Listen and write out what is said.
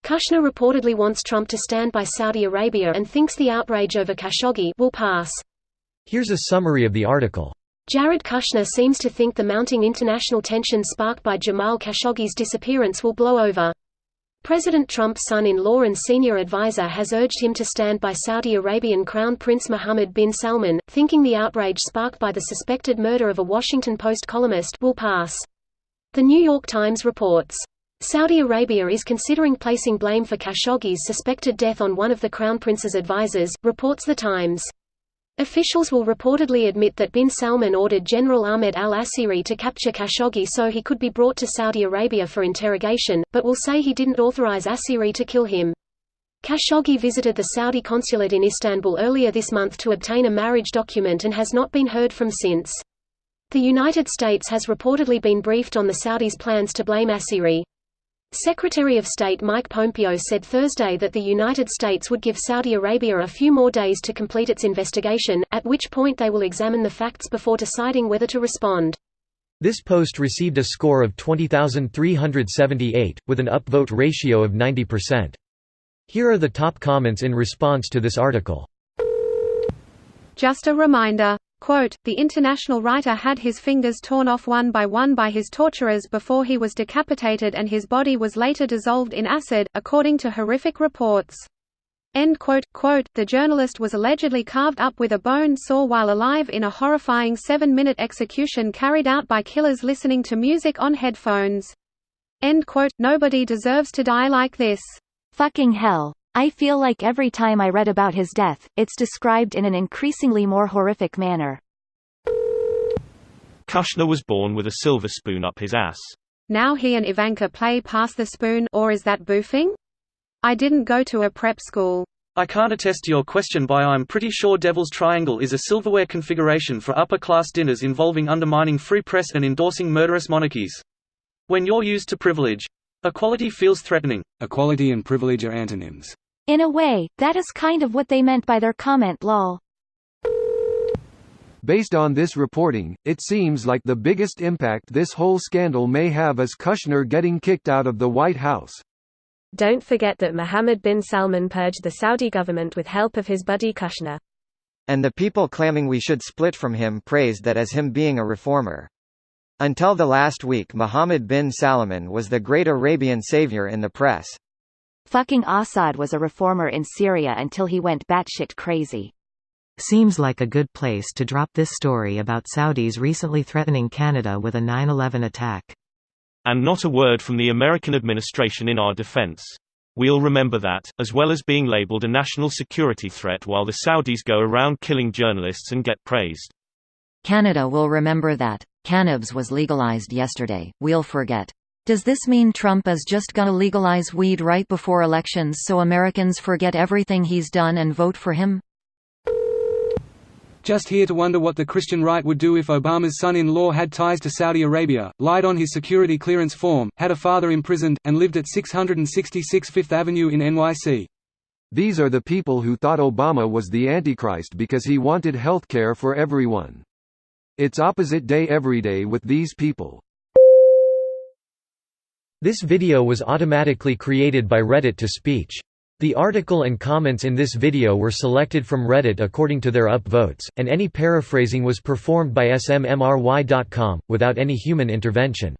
Kushner reportedly wants Trump to stand by Saudi Arabia and thinks the outrage over Khashoggi will pass. Here's a summary of the article. Jared Kushner seems to think the mounting international tension sparked by Jamal Khashoggi's disappearance will blow over. President Trump's son-in-law and senior advisor has urged him to stand by Saudi Arabian Crown Prince Mohammed bin Salman, thinking the outrage sparked by the suspected murder of a Washington Post columnist will pass. The New York Times reports, Saudi Arabia is considering placing blame for Khashoggi's suspected death on one of the Crown Prince's advisors, reports The Times. Officials will reportedly admit that bin Salman ordered General Ahmed al-Asiri to capture Khashoggi so he could be brought to Saudi Arabia for interrogation, but will say he didn't authorize Asiri to kill him. Khashoggi visited the Saudi consulate in Istanbul earlier this month to obtain a marriage document and has not been heard from since. The United States has reportedly been briefed on the Saudis' plans to blame Asiri. Secretary of State Mike Pompeo said Thursday that the United States would give Saudi Arabia a few more days to complete its investigation, at which point they will examine the facts before deciding whether to respond. This post received a score of 20,378, with an upvote ratio of 90%. Here are the top comments in response to this article. Just a reminder. Quote, the international writer had his fingers torn off one by his torturers before he was decapitated and his body was later dissolved in acid, according to horrific reports. End quote. Quote, the journalist was allegedly carved up with a bone saw while alive in a horrifying 7-minute execution carried out by killers listening to music on headphones. End quote. Nobody deserves to die like this. Fucking hell. I feel like every time I read about his death, it's described in an increasingly more horrific manner. Kushner was born with a silver spoon up his ass. Now he and Ivanka play pass the spoon, or is that boofing? I didn't go to a prep school. I can't attest to your question, but I'm pretty sure Devil's Triangle is a silverware configuration for upper-class dinners involving undermining free press and endorsing murderous monarchies. When you're used to privilege, equality feels threatening. Equality and privilege are antonyms. In a way, that is kind of what they meant by their comment lol. Based on this reporting, it seems like the biggest impact this whole scandal may have is Kushner getting kicked out of the White House. Don't forget that Mohammed bin Salman purged the Saudi government with help of his buddy Kushner. And the people claiming we should split from him praised that as him being a reformer. Until the last week, Mohammed bin Salman was the great Arabian savior in the press. Fucking Assad was a reformer in Syria until he went batshit crazy. Seems like a good place to drop this story about Saudis recently threatening Canada with a 9/11 attack. And not a word from the American administration in our defense. We'll remember that, as well as being labeled a national security threat while the Saudis go around killing journalists and get praised. Canada will remember that. Cannabis was legalized yesterday, we'll forget. Does this mean Trump is just gonna legalize weed right before elections so Americans forget everything he's done and vote for him? Just here to wonder what the Christian right would do if Obama's son-in-law had ties to Saudi Arabia, lied on his security clearance form, had a father imprisoned, and lived at 666 Fifth Avenue in NYC. These are the people who thought Obama was the Antichrist because he wanted health care for everyone. It's opposite day every day with these people. This video was automatically created by Reddit to speech. The article and comments in this video were selected from Reddit according to their upvotes, and any paraphrasing was performed by smmry.com, without any human intervention.